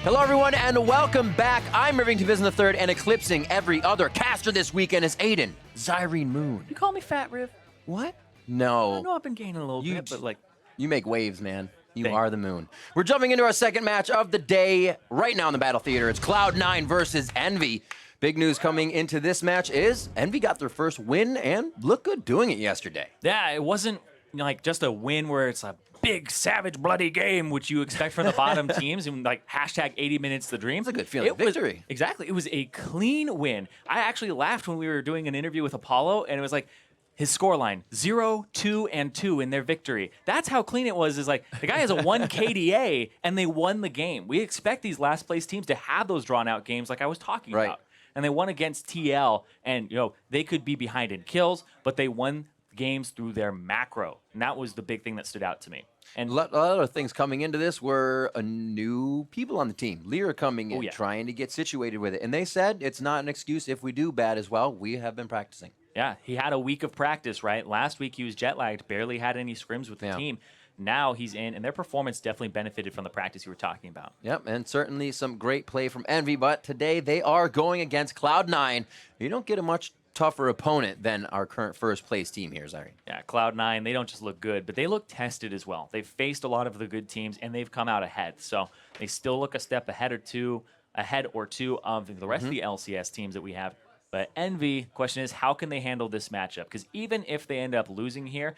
Hello, everyone, and welcome back. I'm Irvington Vision III, and eclipsing every other caster this weekend is Aiden Zyrene Moon. You call me Fat Riv? What? No. I know I've been gaining a little bit, but like... You make waves, man. You are the moon. We're jumping into our second match of the day. Right now in the Battle Theater, it's Cloud9 versus Envy. Big news coming into this match is Envy got their first win and looked good doing it yesterday. Yeah, it wasn't like just a win where it's a big, savage, bloody game, which you expect from the bottom teams, and like hashtag 80 minutes the dream. It's a good feeling. Victory. Exactly. It was a clean win. I actually laughed when we were doing an interview with Apollo, and it was like, his scoreline, 0, 2, and 2 in their victory. That's how clean it was. Is like the guy has a 1 KDA and they won the game. We expect these last place teams to have those drawn out games like I was talking about. And they won against TL, and they could be behind in kills, but they won games through their macro. And that was the big thing that stood out to me. And a lot of other things coming into this were new people on the team. Lyra coming in, trying to get situated with it. And they said it's not an excuse if we do bad as well. We have been practicing. Yeah, he had a week of practice, right? Last week he was jet-lagged, barely had any scrims with the team. Now he's in, and their performance definitely benefited from the practice you were talking about. Yep, and certainly some great play from Envy, but today they are going against Cloud9. You don't get a much tougher opponent than our current first-place team here, Zyrene. Yeah, Cloud9, they don't just look good, but they look tested as well. They've faced a lot of the good teams, and they've come out ahead. So they still look a step ahead or two of the rest of the LCS teams that we have. But Envy, question is, how can they handle this matchup? Because even if they end up losing here,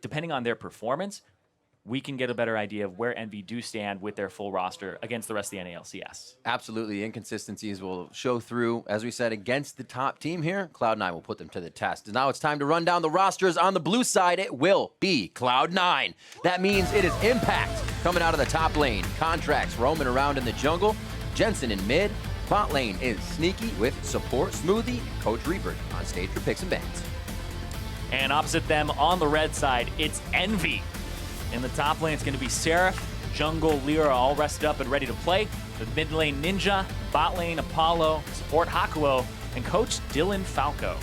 depending on their performance, we can get a better idea of where Envy do stand with their full roster against the rest of the NALCS. Absolutely. Inconsistencies will show through. As we said, against the top team here, Cloud9 will put them to the test. Now it's time to run down the rosters. On the blue side, it will be Cloud9. That means it is Impact coming out of the top lane. Contracts roaming around in the jungle. Jensen in mid. Bot lane is Sneaky with support Smoothie and Coach Reaper on stage for picks and bans. And opposite them on the red side, it's Envy. In the top lane, it's going to be Seraph, Jungle, Lyra, all rested up and ready to play. The mid lane, Ninja, bot lane, Apollo, support Hakuo, and Coach Dylan Falco.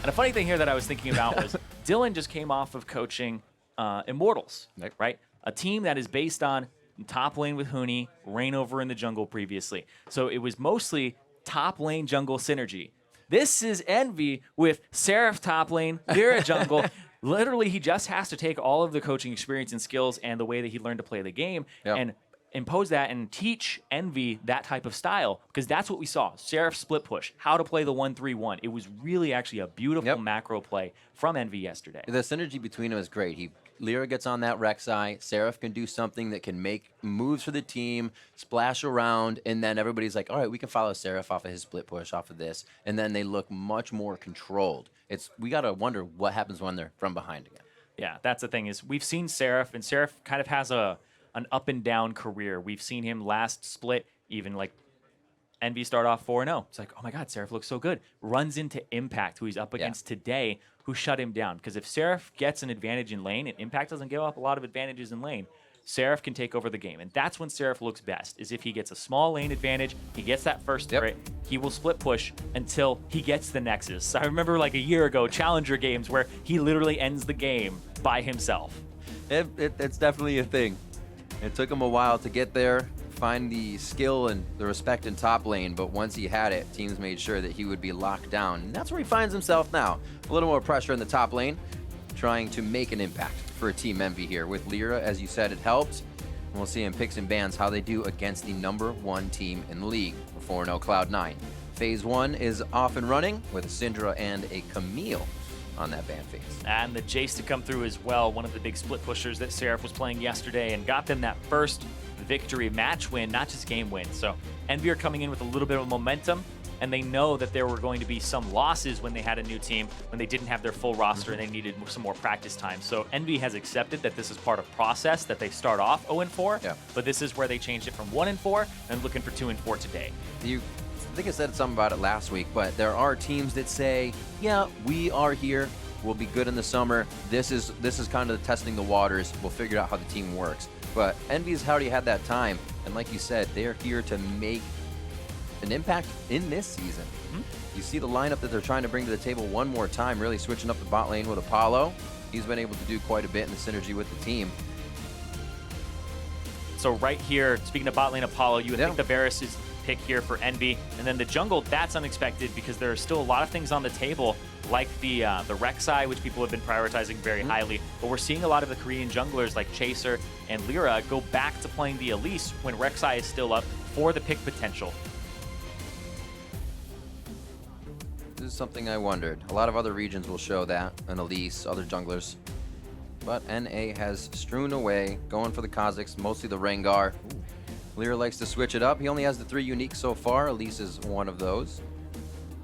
And a funny thing here that I was thinking about was Dylan just came off of coaching Immortals, right? A team that is based on top lane with Huni, reign over in the jungle previously. So it was mostly top lane jungle synergy. This is Envy with Seraph top lane, Lyra jungle. Literally, he just has to take all of the coaching experience and skills and the way that he learned to play the game and impose that and teach Envy that type of style, because that's what we saw. Seraph split push, how to play the 1-3-1. It was really actually a beautiful macro play from Envy yesterday. The synergy between them is great. Lyra gets on that Rek'Sai. Seraph can do something that can make moves for the team, splash around, and then everybody's like, all right, we can follow Seraph off of his split push, off of this. And then they look much more controlled. We got to wonder what happens when they're from behind again. Yeah, that's the thing is we've seen Seraph, and Seraph kind of has an up and down career. We've seen him last split, even like Envy start off 4-0. It's like, oh my God, Seraph looks so good. Runs into Impact, who he's up against today, who shut him down. Because if Seraph gets an advantage in lane, and Impact doesn't give up a lot of advantages in lane, Seraph can take over the game. And that's when Seraph looks best, is if he gets a small lane advantage, he gets that first turret, he will split push until he gets the Nexus. I remember like a year ago, Challenger games, where he literally ends the game by himself. It's definitely a thing. It took him a while to get there, find the skill and the respect in top lane, but once he had it, teams made sure that he would be locked down. And that's where he finds himself now. A little more pressure in the top lane, trying to make an impact for Team Envy here. With Lyra, as you said, it helps. And we'll see in picks and bans how they do against the #1 team in the league, 4-0 Cloud9. Phase 1 is off and running with a Syndra and a Camille on that ban phase. And the Jace to come through as well, one of the big split pushers that Seraph was playing yesterday and got them that first victory match win, not just game win. So Envy are coming in with a little bit of momentum, and they know that there were going to be some losses when they had a new team, when they didn't have their full roster and they needed some more practice time. So Envy has accepted that this is part of process, that they start off 0-4, but this is where they changed it from 1-4 and looking for 2-4 today. I think I said something about it last week, but there are teams that say, yeah, we are here, we'll be good in the summer, this is kind of testing the waters, we'll figure out how the team works. But Envy's already had that time, and like you said, they're here to make an impact in this season. You see the lineup that they're trying to bring to the table one more time, really switching up the bot lane with Apollo. He's been able to do quite a bit in the synergy with the team. So right here, speaking of bot lane Apollo, you would think the Varus is pick here for Envy. And then the jungle, that's unexpected because there are still a lot of things on the table, like the Rek'Sai, which people have been prioritizing very highly. But we're seeing a lot of the Korean junglers like Chaser and Lyra go back to playing the Elise when Rek'Sai is still up for the pick potential. This is something I wondered. A lot of other regions will show that, and Elise, other junglers. But NA has strewn away, going for the Kazakhs, mostly the Rengar. Lyra likes to switch it up. He only has the 3 unique so far. Elise is one of those.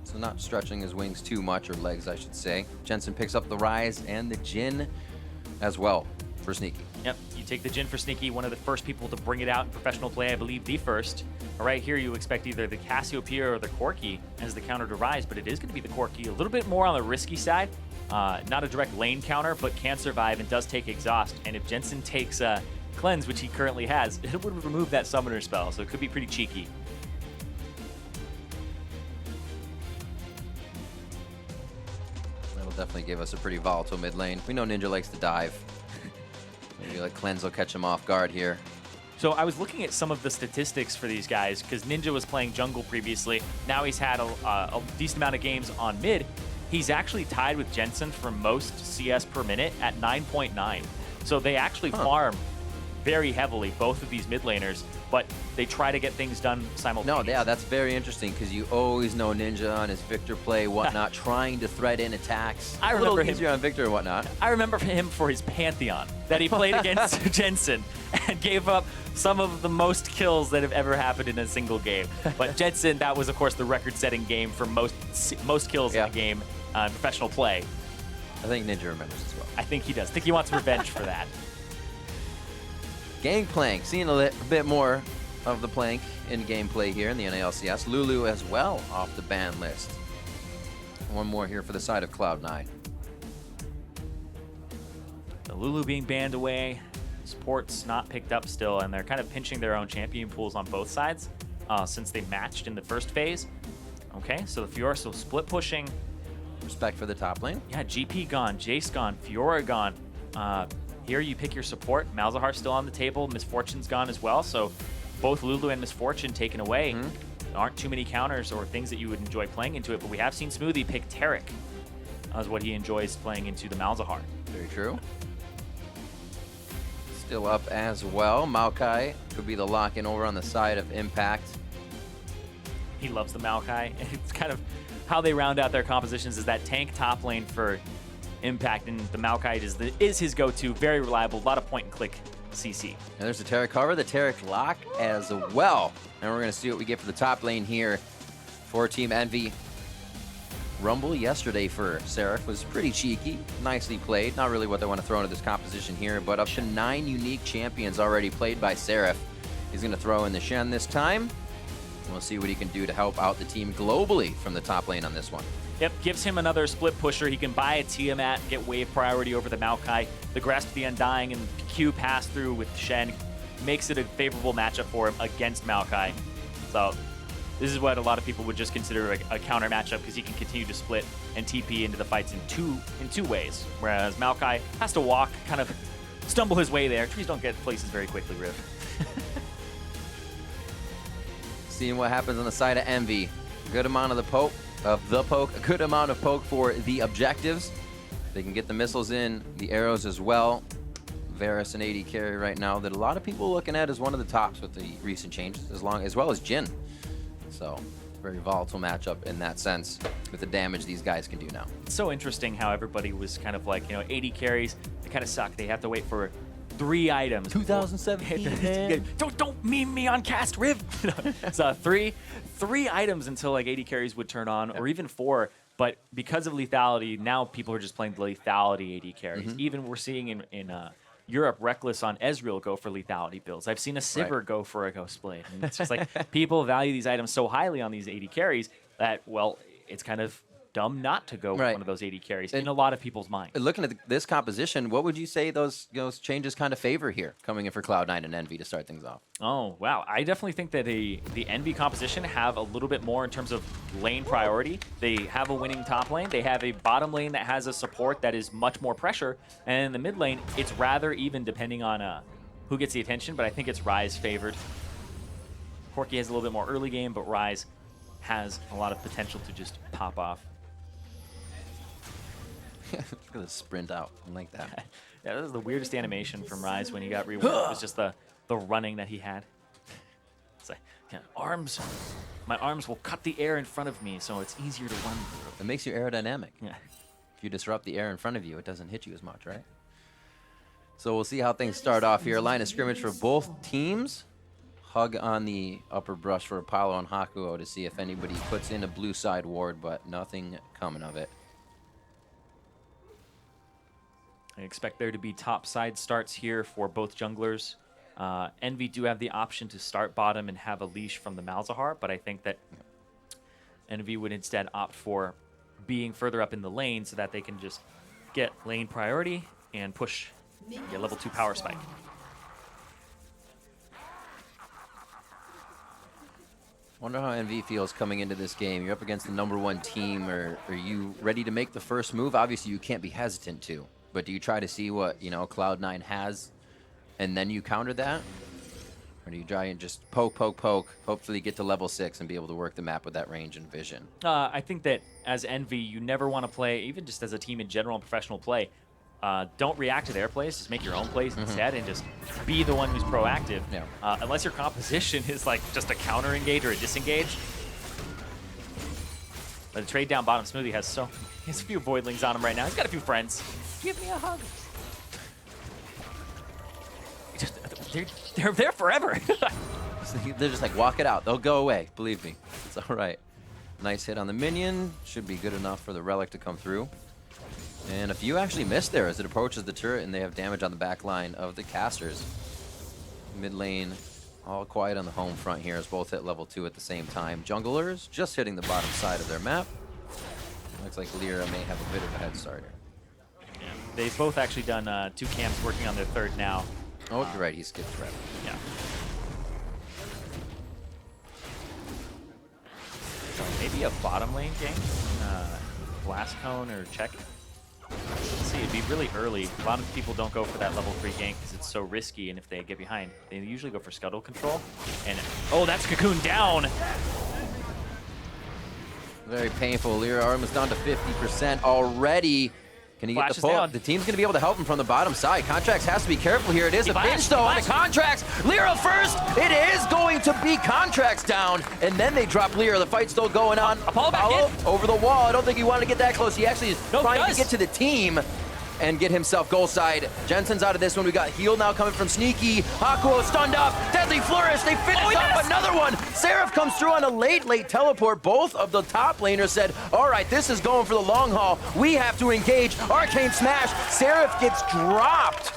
So not stretching his wings too much, or legs, I should say. Jensen picks up the Rise and the Jhin as well for Sneaky. Yep, you take the Jhin for Sneaky, one of the first people to bring it out in professional play, I believe the first. Right here, you expect either the Cassiopeia or the Corki as the counter to Rise, but it is going to be the Corki. A little bit more on the risky side. Not a direct lane counter, but can survive and does take Exhaust. And if Jensen takes Cleanse, which he currently has, it would remove that summoner spell, so it could be pretty cheeky. That'll definitely give us a pretty volatile mid lane. We know Ninja likes to dive. Maybe like Cleanse will catch him off guard here. So I was looking at some of the statistics for these guys because Ninja was playing jungle previously. Now he's had a decent amount of games on mid. He's actually tied with Jensen for most CS per minute at 9.9. So they actually farm very heavily, both of these mid laners, but they try to get things done simultaneously. No, yeah, that's very interesting because you always know Ninja on his Victor play, whatnot, trying to thread in attacks. I remember him easier on Victor and whatnot. I remember him for his Pantheon that he played against Jensen and gave up some of the most kills that have ever happened in a single game. But Jensen, that was of course the record-setting game for most kills in a game in professional play. I think Ninja remembers as well. I think he does. I think he wants revenge for that. Gangplank, seeing a bit more of the plank in gameplay here in the NALCS. Lulu as well off the ban list. One more here for the side of Cloud9. The Lulu being banned away, Sports not picked up still, and they're kind of pinching their own champion pools on both sides since they matched in the first phase. Okay, so the Fiora still split pushing. Respect for the top lane. Yeah, GP gone, Jace gone, Fiora gone. Here you pick your support. Malzahar still on the table. Misfortune's gone as well. So both Lulu and Misfortune taken away. There aren't too many counters or things that you would enjoy playing into it, but we have seen Smoothie pick Taric as what he enjoys playing into the Malzahar. Very true. Still up as well. Maokai could be the lock-in over on the side of Impact. He loves the Maokai. It's kind of how they round out their compositions is that tank top lane for Impact, and the Maokai is his go-to. Very reliable, a lot of point-and-click CC. And there's the Taric cover, the Taric lock as well. And we're going to see what we get for the top lane here for Team Envy. Rumble yesterday for Seraph was pretty cheeky, nicely played. Not really what they want to throw into this composition here, but up to 9 unique champions already played by Seraph. He's going to throw in the Shen this time. We'll see what he can do to help out the team globally from the top lane on this one. Yep, gives him another split pusher. He can buy a Tiamat, get wave priority over the Maokai. The Grasp of the Undying and Q pass through with Shen makes it a favorable matchup for him against Maokai. So this is what a lot of people would just consider a counter matchup because he can continue to split and TP into the fights in two ways. Whereas Maokai has to walk, kind of stumble his way there. Trees don't get places very quickly, Riv. Seeing what happens on the side of Envy. Good amount of a good amount of poke for the objectives. They can get the missiles in, the arrows as well. Varus and AD carry right now that a lot of people are looking at as one of the tops with the recent changes, as well as Jhin. So very volatile matchup in that sense with the damage these guys can do now. It's so interesting how everybody was kind of like, AD carries, they kind of suck. They have to wait for 3 items. 2017. Don't meme me on cast, Riv. So three items until like 80 carries would turn on, or even 4. But because of lethality, now people are just playing the lethality 80 carries. Even we're seeing in Europe, Reckless on Ezreal go for lethality builds. I've seen a Sivir go for a Ghost Blade. And it's just like people value these items so highly on these 80 carries that, well, it's kind of dumb not to go with one of those 80 carries in a lot of people's minds. Looking at this composition, what would you say those changes kind of favor here, coming in for Cloud9 and Envy to start things off? Oh, wow. I definitely think that the Envy composition have a little bit more in terms of lane priority. They have a winning top lane. They have a bottom lane that has a support that is much more pressure. And in the mid lane, it's rather even depending on who gets the attention, but I think it's Rise favored. Corki has a little bit more early game, but Rise has a lot of potential to just pop off. Look at the sprint out. I like that. Yeah, that was the weirdest animation from Rise when he got reworked. It was just the running that he had. It's like, yeah, my arms will cut the air in front of me, so it's easier to run through. It makes you aerodynamic. Yeah. If you disrupt the air in front of you, it doesn't hit you as much, right? So we'll see how things start off here. Line of scrimmage for both teams. Hug on the upper brush for Apollo and Hakuo to see if anybody puts in a blue side ward, but nothing coming of it. I expect there to be top side starts here for both junglers. Envy do have the option to start bottom and have a leash from the Malzahar, but I think that Envy would instead opt for being further up in the lane so that they can just get lane priority and push, get level 2 power spike. Wonder how NV feels coming into this game. You're up against the #1 team. Are you ready to make the first move? Obviously, you can't be hesitant to. But do you try to see what, Cloud9 has, and then you counter that? Or do you try and just poke, hopefully get to level 6 and be able to work the map with that range and vision? I think that as Envy, you never want to play, even just as a team in general in professional play, don't react to their plays, just make your own plays instead and just be the one who's proactive. Yeah. Unless your composition is like just a counter engage or a disengage. But the trade down bottom, Smoothie he has a few voidlings on him right now. He's got a few friends. Give me a hug. They're there forever. They're just like, walk it out. They'll go away. Believe me. It's all right. Nice hit on the minion. Should be good enough for the relic to come through. And a few actually missed there as it approaches the turret, and they have damage on the back line of the casters. Mid lane, all quiet on the home front here as both hit level 2 at the same time. Junglers just hitting the bottom side of their map. Looks like Lyra may have a bit of a head start here. Yeah, they've both actually done 2 camps working on their third now. Oh, you're right. He skipped red. Yeah. So maybe a bottom lane gank, blast cone or check. Let's see, it'd be really early. A lot of people don't go for that level 3 gank because it's so risky, and if they get behind, they usually go for scuttle control. And oh, that's Cocoon down. Very painful. Lyra almost down to 50% already. Can he get the pull up? The team's going to be able to help him from the bottom side. Contracts has to be careful here. It is a pinch, though, on the Contracts. Lyra first. It is going to be Contracts down. And then they drop Lyra. The fight's still going on. Apollo back in. Over the wall. I don't think he wanted to get that close. He actually is trying to get to the team and get himself goal side. Jensen's out of this one. We got heal now coming from Sneaky. Hakuo stunned up. Deadly Flourish. They finish up another one. Seraph comes through on a late teleport. Both of the top laners said, all right, this is going for the long haul. We have to engage. Arcane Smash. Seraph gets dropped.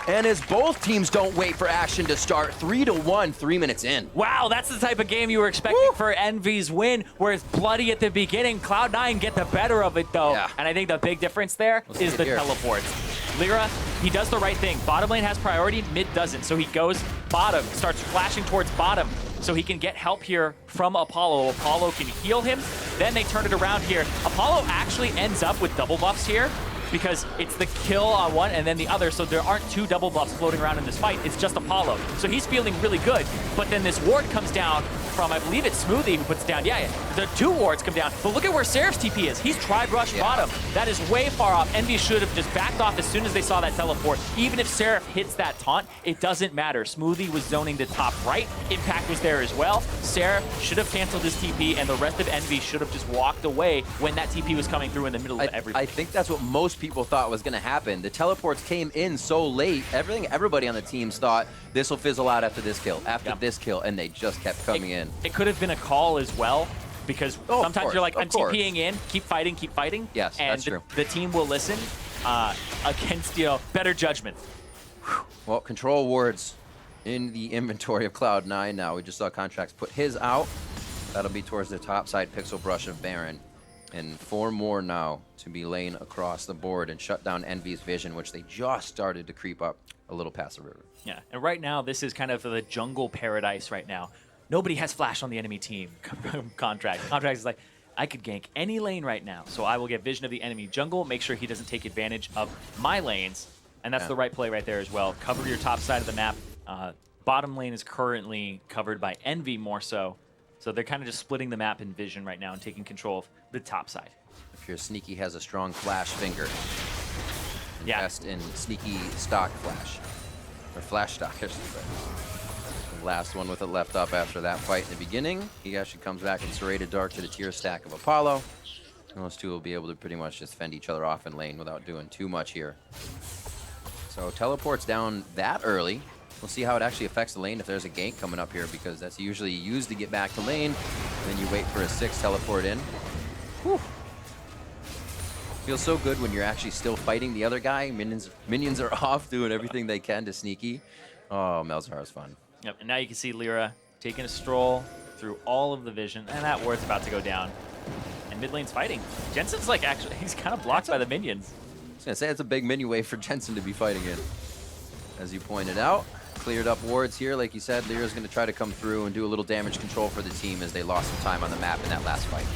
And as both teams don't wait for action to start, 3-1, 3 minutes in. Wow, that's the type of game you were expecting for Envy's win, where it's bloody at the beginning. Cloud9 get the better of it, though. Yeah. And I think the big difference there is the teleports. Lyra, he does the right thing. Bottom lane has priority, mid doesn't. So he goes bottom, starts flashing towards bottom, so he can get help here from Apollo. Apollo can heal him. Then they turn it around here. Apollo actually ends up with double buffs here, because it's the kill on one and then the other, so there aren't 2 double buffs floating around in this fight. It's just Apollo. So he's feeling really good, but then this ward comes down from, I believe it's Smoothie who puts it down. Yeah, the 2 wards come down. But look at where Seraph's TP is. He's tri-brush bottom. That is way far off. Envy should have just backed off as soon as they saw that teleport. Even if Seraph hits that taunt, it doesn't matter. Smoothie was zoning the top right. Impact was there as well. Seraph should have canceled his TP, and the rest of Envy should have just walked away when that TP was coming through in the middle of everything. I think that's what most people thought was going to happen. The teleports came in so late. Everybody on the teams thought this will fizzle out after this kill, and they just kept coming in. It could have been a call as well, because sometimes you're like, I'm TPing in, keep fighting. Yes, and that's true. The team will listen against better judgment. Well, control wards in the inventory of Cloud9 now. We just saw Contracts put his out. That'll be towards the top side pixel brush of Baron. And 4 more now to be laying across the board and shut down Envy's vision, which they just started to creep up a little past the river. Yeah, and right now, this is kind of the jungle paradise right now. Nobody has flash on the enemy team. Contract is like, I could gank any lane right now, so I will get vision of the enemy jungle, make sure he doesn't take advantage of my lanes, And that's the right play right there as well. Cover your top side of the map. Bottom lane is currently covered by Envy more so. So they're kind of just splitting the map in vision right now and taking control of the top side. If your Sneaky has a strong flash finger, Yeah. invest in Sneaky stock flash. Or flash stock, I should say. The last one with it left up after that fight in the beginning. He actually comes back and serrated Dark to the tier stack of Apollo. And those two will be able to pretty much just fend each other off in lane without doing too much here. So teleports down that early. We'll see how it actually affects the lane if there's a gank coming up here, because that's usually used to get back to lane. And then you wait for a 6 teleport in. Whew. Feels so good when you're actually still fighting the other guy. Minions are off doing everything they can to Sneaky. Oh, Malzahar is fun. Yep, and now you can see Lyra taking a stroll through all of the vision, and that ward's about to go down. And mid lane's fighting. Jensen's like actually, he's kind of blocked by the minions. I was gonna say it's a big minion wave for Jensen to be fighting in. As you pointed out, cleared up wards here. Like you said, Lyra's gonna try to come through and do a little damage control for the team as they lost some time on the map in that last fight.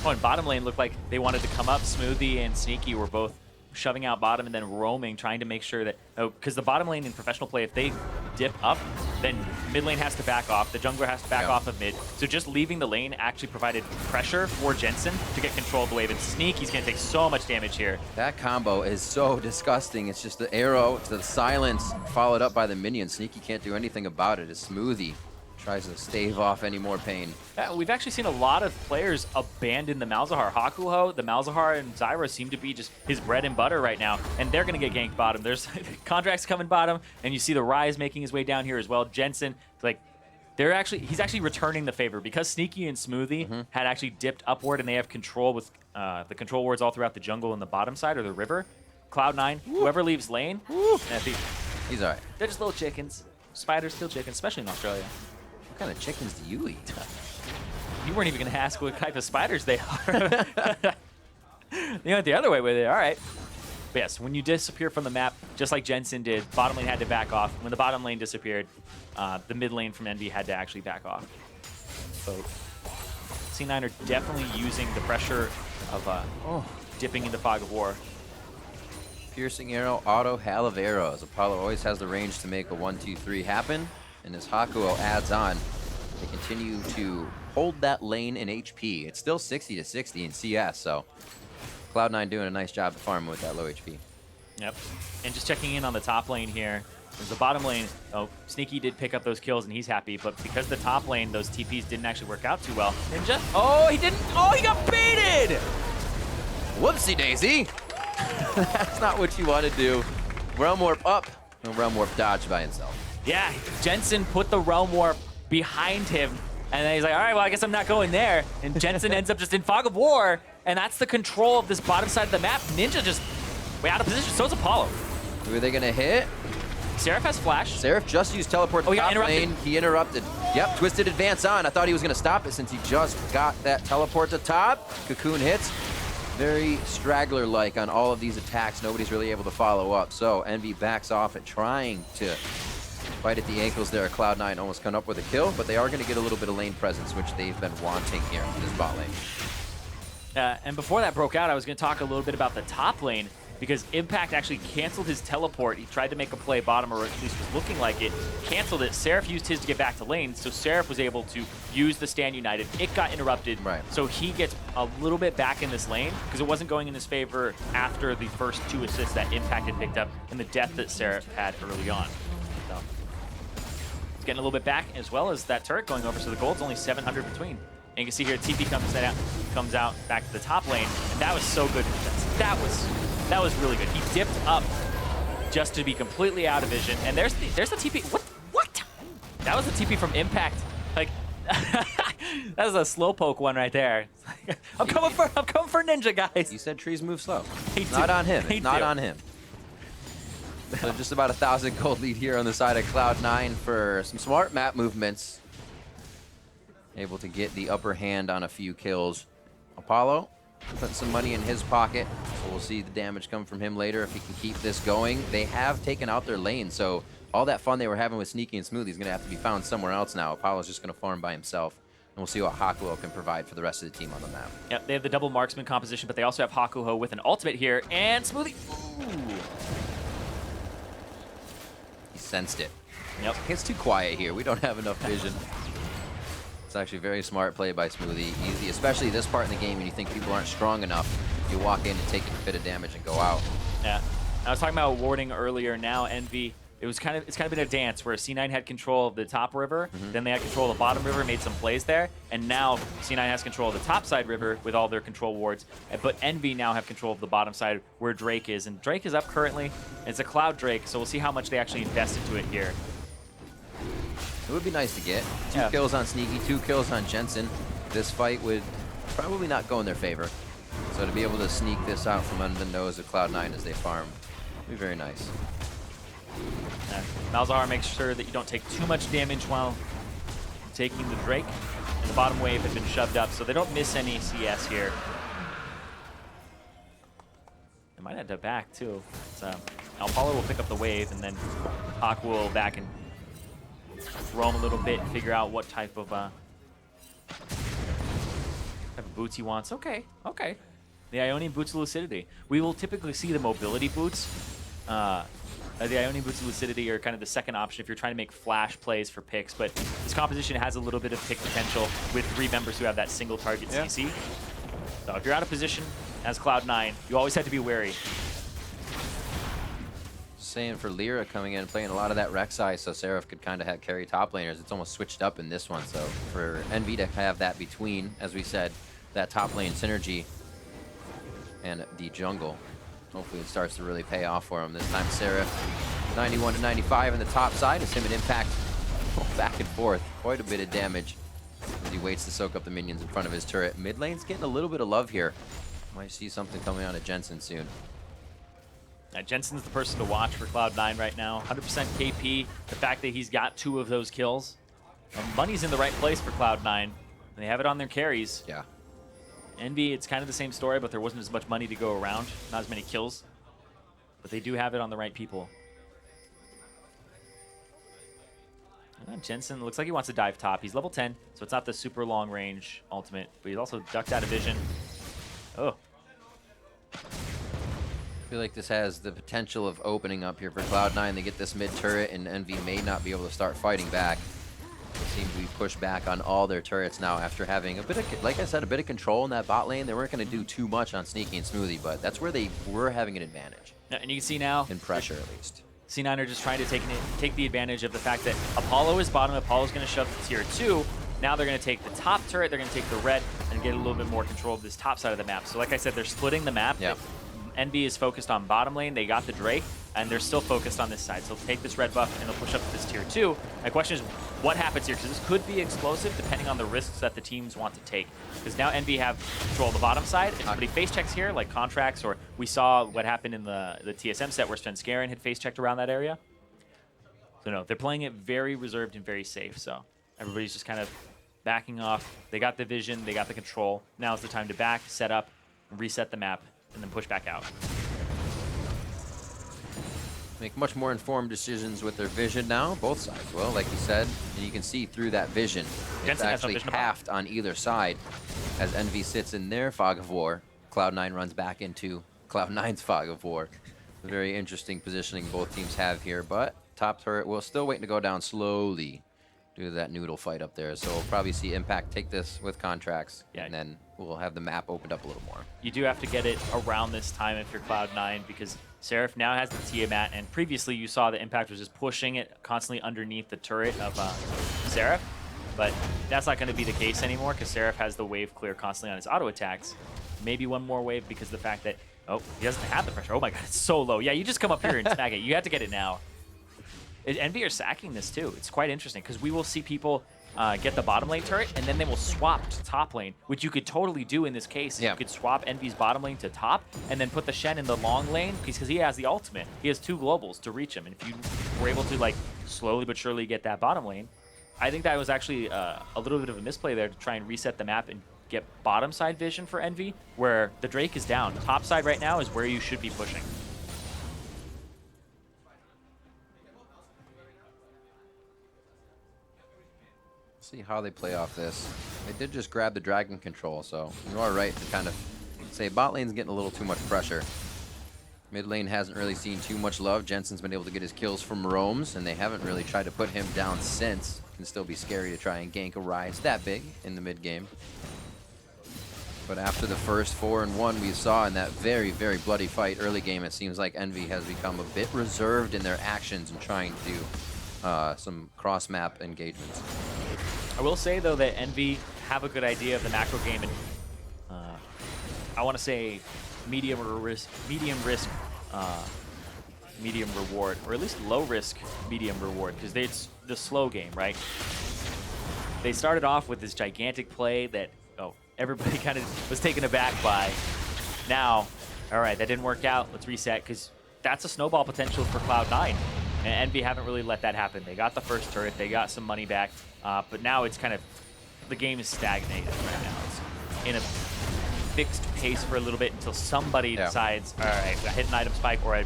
Oh, and bottom lane looked like they wanted to come up. Smoothie and Sneaky were both shoving out bottom and then roaming, trying to make sure that, because the bottom lane in professional play, if they dip up, then mid lane has to back off. The jungler has to back off of mid. So just leaving the lane actually provided pressure for Jensen to get control of the wave. And Sneaky's going to take so much damage here. That combo is so disgusting. It's just the arrow to the silence followed up by the minion. Sneaky can't do anything about it. As Smoothie tries to stave off any more pain. Yeah, we've actually seen a lot of players abandon the Malzahar. Hakuho, the Malzahar, and Zyra seem to be just his bread and butter right now, and they're going to get ganked bottom. There's contracts coming bottom, and you see the Rise making his way down here as well. Jensen, like, he's actually returning the favor because Sneaky and Smoothie had actually dipped upward, and they have control with the control wards all throughout the jungle and the bottom side or the river. Cloud9, whoever leaves lane, He's all right. they're just little chickens. Spiders, still chickens, especially in Australia. What kind of chickens do you eat? You weren't even going to ask what type of spiders they are. You went the other way with it. All right. But yes, when you disappear from the map, just like Jensen did, bottom lane had to back off. When the bottom lane disappeared, the mid lane from Envy had to actually back off. So C9 are definitely using the pressure of dipping into Fog of War. Piercing arrow, auto hail of arrows. Apollo always has the range to make a 1-2-3 happen. And as Hakuo adds on, they continue to hold that lane in HP. It's still 60-60 in CS, so Cloud9 doing a nice job of farming with that low HP. Yep. And just checking in on the top lane here. There's the bottom lane. Oh, Sneaky did pick up those kills, and he's happy. But because the top lane, those TPs didn't actually work out too well. Ninja? Oh, he didn't. Oh, he got baited! Whoopsie daisy! That's not what you want to do. Realm Warp up, and Realm Warp dodged by himself. Yeah, Jensen put the Realm Warp behind him, and then he's like, all right, well, I guess I'm not going there. And Jensen ends up just in Fog of War, and that's the control of this bottom side of the map. Ninja just way out of position. So is Apollo. Who are they going to hit? Seraph has Flash. Seraph just used teleport to top lane. He interrupted. Yep, twisted advance on. I thought he was going to stop it since he just got that teleport to top. Cocoon hits. Very straggler-like on all of these attacks. Nobody's really able to follow up. So Envy backs off at trying to fight at the ankles there. Cloud9 almost coming up with a kill, but they are going to get a little bit of lane presence, which they've been wanting here in this bot lane. And before that broke out, I was going to talk a little bit about the top lane, because Impact actually canceled his teleport. He tried to make a play bottom, or at least was looking like it. Canceled it. Seraph used his to get back to lane, so Seraph was able to use the Stand United. It got interrupted, so he gets a little bit back in this lane, because it wasn't going in his favor after the first 2 assists that Impact had picked up and the death that Seraph had early on. So it's getting a little bit back, as well as that turret going over, so the gold's only 700 between. And you can see here, TP comes out back to the top lane, and that was so good. That was really good. He dipped up just to be completely out of vision, and there's the TP. What? That was the TP from Impact. Like, that was a slowpoke one right there. I'm coming for Ninja, guys. You said trees move slow. Not on him. It's not on him. So just about 1,000 gold lead here on the side of Cloud9 for some smart map movements. Able to get the upper hand on a few kills. Apollo putting some money in his pocket, so we'll see the damage come from him later if he can keep this going. They have taken out their lane, so all that fun they were having with Sneaky and Smoothie is going to have to be found somewhere else now. Apollo's just going to farm by himself, and we'll see what Hakuo can provide for the rest of the team on the map. Yep, they have the double marksman composition, but they also have Hakuho with an ultimate here, and Smoothie. Ooh. sensed it. Yep. It's too quiet here. We don't have enough vision. It's actually very smart play by Smoothie. Easy, especially this part in the game when you think people aren't strong enough. You walk in and take a bit of damage and go out. Yeah. I was talking about warding earlier. Now Envy, it's kind of been a dance where C9 had control of the top river, then they had control of the bottom river, made some plays there, and now C9 has control of the top side river with all their control wards. But Envy now have control of the bottom side where Drake is, and Drake is up currently. It's a Cloud Drake, so we'll see how much they actually invest into it here. It would be nice to get 2 kills on Sneaky, 2 kills on Jensen. This fight would probably not go in their favor. So to be able to sneak this out from under the nose of Cloud9 as they farm would be very nice. Malzahar makes sure that you don't take too much damage while taking the Drake. And the bottom wave has been shoved up, so they don't miss any CS here. They might have to back, too. So Apollo will pick up the wave, and then Hawk will back and roam a little bit and figure out what type of boots he wants. Okay. The Ionian boots of Lucidity. We will typically see the mobility boots. The Ionian boots of Lucidity are kind of the second option if you're trying to make flash plays for picks, but this composition has a little bit of pick potential with 3 members who have that single target CC. So if you're out of position as Cloud9, you always have to be wary. Saying for Lyra coming in and playing a lot of that Rek'Sai, so Seraph could kind of carry top laners. It's almost switched up in this one, so for Envy to have that between, as we said, that top lane synergy and the jungle, hopefully it starts to really pay off for him. This time Seraph 91 to 95 on the top side as him and Impact back and forth. Quite a bit of damage as he waits to soak up the minions in front of his turret. Mid lane's getting a little bit of love here. Might see something coming out of Jensen soon. Jensen's the person to watch for Cloud9 right now. 100% KP. The fact that he's got 2 of those kills. Money's in the right place for Cloud9. And they have it on their carries. Yeah. Envy, it's kind of the same story, but there wasn't as much money to go around. Not as many kills. But they do have it on the right people. Jensen looks like he wants to dive top. He's level 10, so it's not the super long range ultimate. But he's also ducked out of vision. Oh. I feel like this has the potential of opening up here for Cloud9. They get this mid turret, and Envy may not be able to start fighting back. They seem to be pushed back on all their turrets now after having a bit of, like I said, a bit of control in that bot lane. They weren't going to do too much on Sneaky and Smoothie, but that's where they were having an advantage. And you can see now, in pressure at least. C9 are just trying to take the advantage of the fact that Apollo is bottom. Apollo's going to shove to tier 2. Now they're going to take the top turret, they're going to take the red, and get a little bit more control of this top side of the map. So like I said, they're splitting the map. Yeah. Envy is focused on bottom lane. They got the Drake, and they're still focused on this side. So they'll take this red buff, and they'll push up to this tier 2. My question is, what happens here? Because this could be explosive depending on the risks that the teams want to take. Because now Envy have control of the bottom side. If somebody face checks here, like Contracts, or we saw what happened in the TSM set where Svenskeren had face checked around that area. So no, they're playing it very reserved and very safe. So everybody's just kind of backing off. They got the vision, they got the control. Now is the time to back, set up, reset the map, and then push back out. Make much more informed decisions with their vision now, both sides. Well, like you said, and you can see through that vision, it's actually halved on either side. As Envy sits in their fog of war, Cloud9 runs back into Cloud9's fog of war. A very interesting positioning both teams have here, but top turret will still waiting to go down slowly due to that noodle fight up there. So we'll probably see Impact take this with Contracts, and then we'll have the map opened up a little more. You do have to get it around this time if you're Cloud9, because Seraph now has the Tiamat, and previously you saw the Impact was just pushing it constantly underneath the turret of Seraph, but that's not going to be the case anymore because Seraph has the wave clear constantly on his auto attacks. Maybe one more wave because of the fact that, oh, he doesn't have the pressure. Oh my god, it's so low. Yeah, you just come up here and smack it. You have to get it now. Envy are sacking this too. It's quite interesting because we will see people get the bottom lane turret, and then they will swap to top lane, which you could totally do in this case. Yeah. You could swap Envy's bottom lane to top, and then put the Shen in the long lane because he has the ultimate. He has 2 globals to reach him, and if you were able to like slowly but surely get that bottom lane, I think that was actually a little bit of a misplay there to try and reset the map and get bottom side vision for Envy, where the Drake is down. Top side right now is where you should be pushing. See how they play off this. They did just grab the dragon control, so you are right to kind of say bot lane's getting a little too much pressure. Mid lane hasn't really seen too much love. Jensen's been able to get his kills from roams, and they haven't really tried to put him down since. Can still be scary to try and gank a Rise that big in the mid game. But after the first 4-1 we saw in that very, very bloody fight early game, it seems like Envy has become a bit reserved in their actions and trying to do some cross-map engagements. I will say, though, that Envy have a good idea of the macro game, and I want to say medium risk, medium reward, or at least low risk, medium reward, because it's the slow game, right? They started off with this gigantic play that everybody kind of was taken aback by. Now, all right, that didn't work out. Let's reset, because that's a snowball potential for Cloud9. And Envy haven't really let that happen. They got the first turret, they got some money back, but now it's kind of, the game is stagnated right now. It's in a fixed pace for a little bit until somebody decides, all right, I hit an item spike, or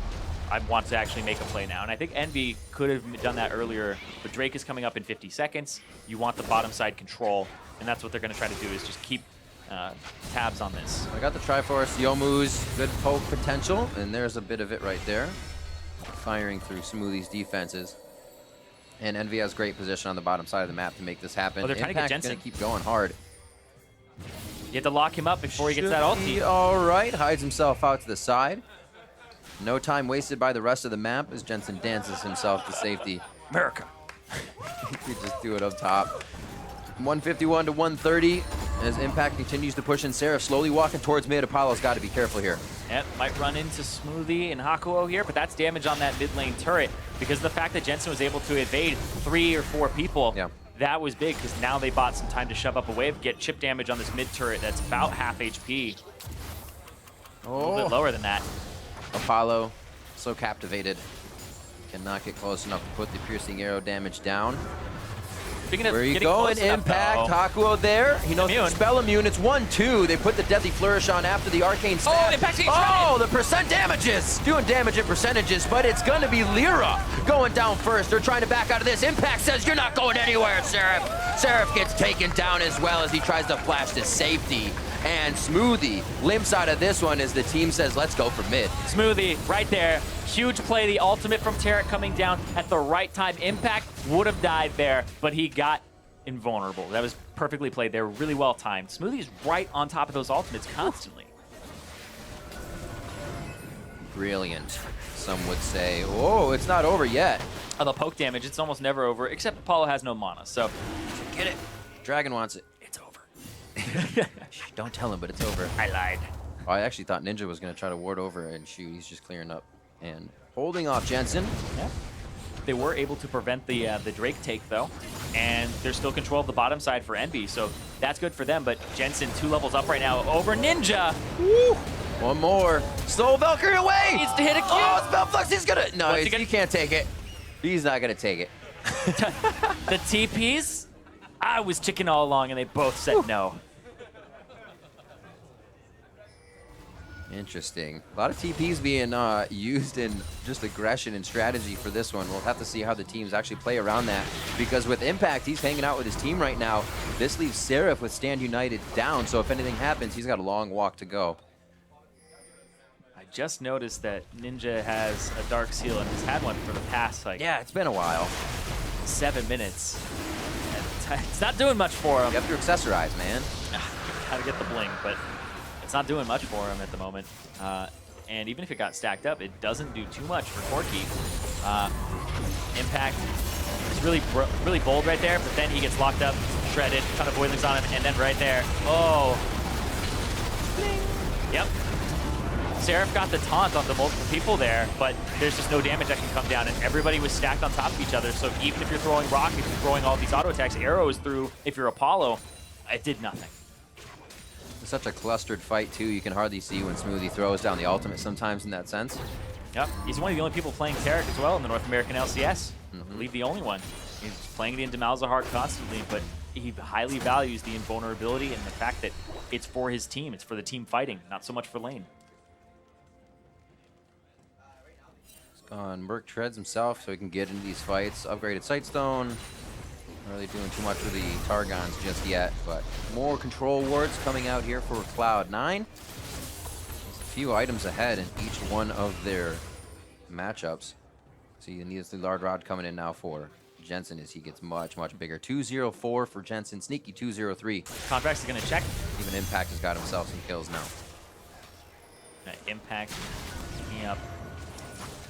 I want to actually make a play now. And I think Envy could have done that earlier, but Drake is coming up in 50 seconds. You want the bottom side control, and that's what they're going to try to do, is just keep tabs on this. I got the Triforce, Youmuu's good poke potential, and there's a bit of it right there. Firing through Smoothie's defenses. And Envy has great position on the bottom side of the map to make this happen. Oh, they're trying to get Impact's Jensen. gonna keep going hard. You have to lock him up before he gets that ulti. All right, hides himself out to the side. No time wasted by the rest of the map as Jensen dances himself to safety. America. You could just do it up top. 151 to 130 as Impact continues to push in. Seraph slowly walking towards mid. Apollo's got to be careful here. Yep, might run into Smoothie and Hakuo here, but that's damage on that mid lane turret because of the fact that Jensen was able to evade 3 or 4 people. Yeah. That was big because now they bought some time to shove up a wave, get chip damage on this mid turret that's about half HP. A little bit lower than that. Apollo, so captivated. Cannot get close enough to put the piercing arrow damage down. Where are you going? Impact, Hakuo there. He knows it's spell immune. It's 1-2. They put the Deadly Flourish on after the Arcane Snap. Oh, Impact's getting the percent damages. Doing damage in percentages, but it's going to be Lyra going down first. They're trying to back out of this. Impact says, you're not going anywhere, Seraph. Seraph gets taken down as well as he tries to flash to safety. And Smoothie limps out of this one as the team says, let's go for mid. Smoothie right there. Huge play, the ultimate from Tarek coming down at the right time. Impact would have died there, but he got invulnerable. That was perfectly played there, really well timed. Smoothie's right on top of those ultimates constantly. Brilliant, some would say. Oh, it's not over yet. Oh, the poke damage, it's almost never over, except Apollo has no mana, so. Get it. Dragon wants it. It's over. Shh, don't tell him, but it's over. I lied. Oh, I actually thought Ninja was going to try to ward over and shoot. He's just clearing up and holding off Jensen. Yeah. They were able to prevent the Drake take, though, and there's still control of the bottom side for Envy, so that's good for them, but Jensen 2 levels up right now over Ninja. Woo! One more. Soul Valkyrie away! Needs to hit a Q. Oh, Spellflux, he's going to... No, he gonna... can't take it. He's not going to take it. The TPs? I was chicken all along, and they both said no. Interesting. A lot of TPs being used in just aggression and strategy for this one. We'll have to see how the teams actually play around that. Because with Impact, he's hanging out with his team right now. This leaves Seraph with Stand United down, so if anything happens, he's got a long walk to go. I just noticed that Ninja has a Dark Seal and has had one for the past, like... Yeah, it's been a while. 7 minutes. And it's not doing much for him. You have to accessorize, man. Gotta get the bling, but... it's not doing much for him at the moment. And even if it got stacked up, it doesn't do too much for Corki. Impact is really bold right there, but then he gets locked up, shredded, ton of boilings on him, and then right there, oh. Yep. Seraph got the taunt onto multiple people there, but there's just no damage that can come down, and everybody was stacked on top of each other, so even if you're throwing rock, if you're throwing all these auto attacks, arrows through, if you're Apollo, it did nothing. It's such a clustered fight, too. You can hardly see when Smoothie throws down the ultimate sometimes in that sense. Yep, he's one of the only people playing Tarek as well in the North American LCS. I believe the only one. He's playing it into Malzahar constantly, but he highly values the invulnerability and the fact that it's for his team. It's for the team fighting, not so much for lane. Merc treads himself so he can get into these fights. Upgraded Sightstone. Not really doing too much for the Targons just yet, but more control wards coming out here for Cloud9. few items ahead in each one of their matchups. See the needlessly large rod coming in now for Jensen as he gets much, much bigger. 204 for Jensen, sneaky 203. Contracts is going to check. Even Impact has got himself some kills now. Impact picking up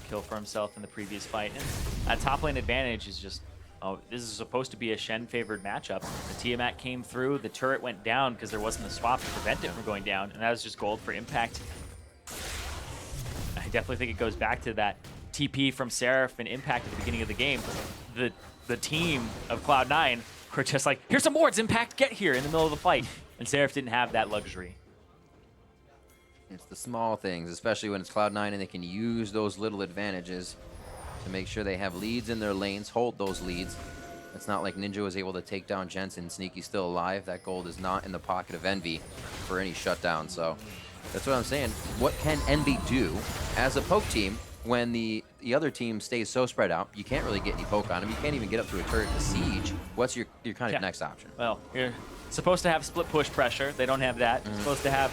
kill for himself in the previous fight. And that top lane advantage is just, oh, this is supposed to be a Shen-favored matchup. The Tiamat came through, the turret went down because there wasn't a swap to prevent it from going down, and that was just gold for Impact. I definitely think it goes back to that TP from Seraph and Impact at the beginning of the game. The team of Cloud9 were just like, here's some wards, Impact, get here in the middle of the fight. And Seraph didn't have that luxury. It's the small things, especially when it's Cloud9 and they can use those little advantages to make sure they have leads in their lanes, hold those leads. It's not like Ninja was able to take down Jensen. Sneaky's still alive. That gold is not in the pocket of Envy for any shutdown. So that's what I'm saying. What can Envy do as a poke team when the other team stays so spread out? You can't really get any poke on them. You can't even get up to a turret to siege. What's your kind of next option? Well, you're supposed to have split push pressure. They don't have that. You're supposed to have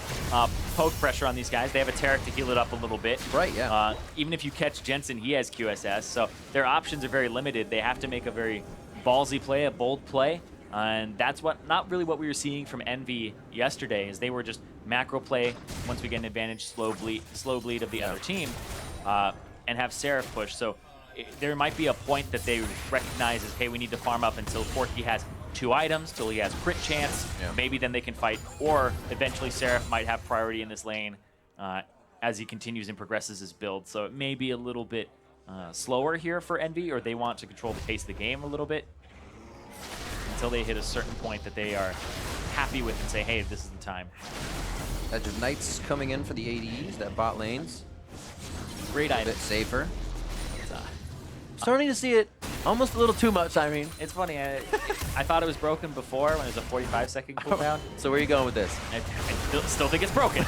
poke pressure on these guys. They have a Taric to heal it up a little bit. Right, yeah. Even if you catch Jensen, he has QSS. So their options are very limited. They have to make a very ballsy play, a bold play. And that's not really what we were seeing from Envy yesterday, is they were just macro play once we get an advantage, slow bleed of the other team, and have Seraph push. So there might be a point that they recognize as, hey, we need to farm up until Porky has 2 items, till he has crit chance. Maybe then they can fight, or eventually Seraph might have priority in this lane as he continues and progresses his build. So it may be a little bit slower here for Envy, or they want to control the pace of the game a little bit until they hit a certain point that they are happy with and say, hey, this is the time. Edge of Knights coming in for the ADs, that bot lanes. Great item. A bit safer. Starting to see it almost a little too much, I mean. It's funny, I thought it was broken before when it was a 45-second cooldown. So where are you going with this? I still think it's broken.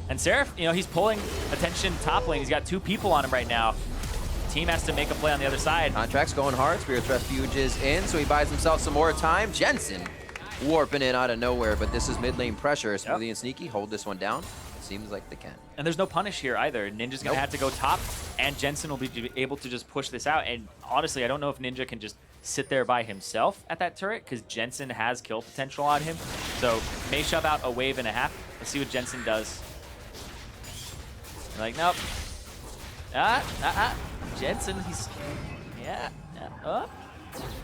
And Seraph, you know, he's pulling attention top lane. He's got 2 people on him right now. The team has to make a play on the other side. Contract's going hard. Spirit's Refuge is in, so he buys himself some more time. Jensen warping in out of nowhere, but this is mid lane pressure. Smoothie and Sneaky hold this one down. It seems like they can. And there's no punish here either. Ninja's going to have to go top, and Jensen will be able to just push this out. And honestly, I don't know if Ninja can just sit there by himself at that turret, because Jensen has kill potential on him. So may shove out a wave and a half. Let's see what Jensen does. Like, nope. Jensen, he's,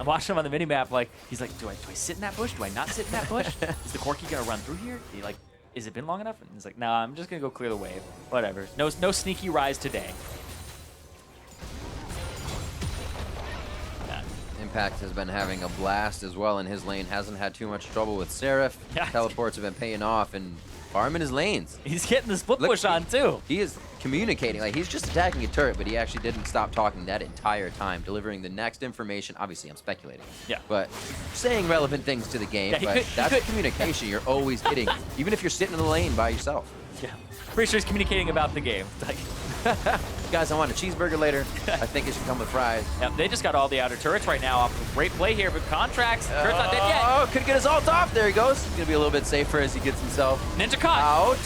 I'm watching him on the minimap, like, he's like, do I sit in that bush? Do I not sit in that bush? Is the Corki gonna run through here? Is it been long enough? And he's like, nah, I'm just gonna go clear the wave. Whatever. No sneaky rise today. Impact has been having a blast as well in his lane. Hasn't had too much trouble with Seraph. Teleports have been paying off and farming his lanes. He's getting the split push on too. He is communicating. Like, he's just attacking a turret, but he actually didn't stop talking that entire time, delivering the next information. Obviously, I'm speculating. Yeah. But saying relevant things to the game. But that's communication you're always getting, even if you're sitting in the lane by yourself. Yeah. Pretty sure he's communicating about the game. Like, guys, I want a cheeseburger later. I think it should come with fries. Yep, they just got all the outer turrets right now. Great play here, but Contracts. Turret's not dead yet. Oh, could get his ult off. There he goes. He's going to be a little bit safer as he gets himself Ninja caught. Out.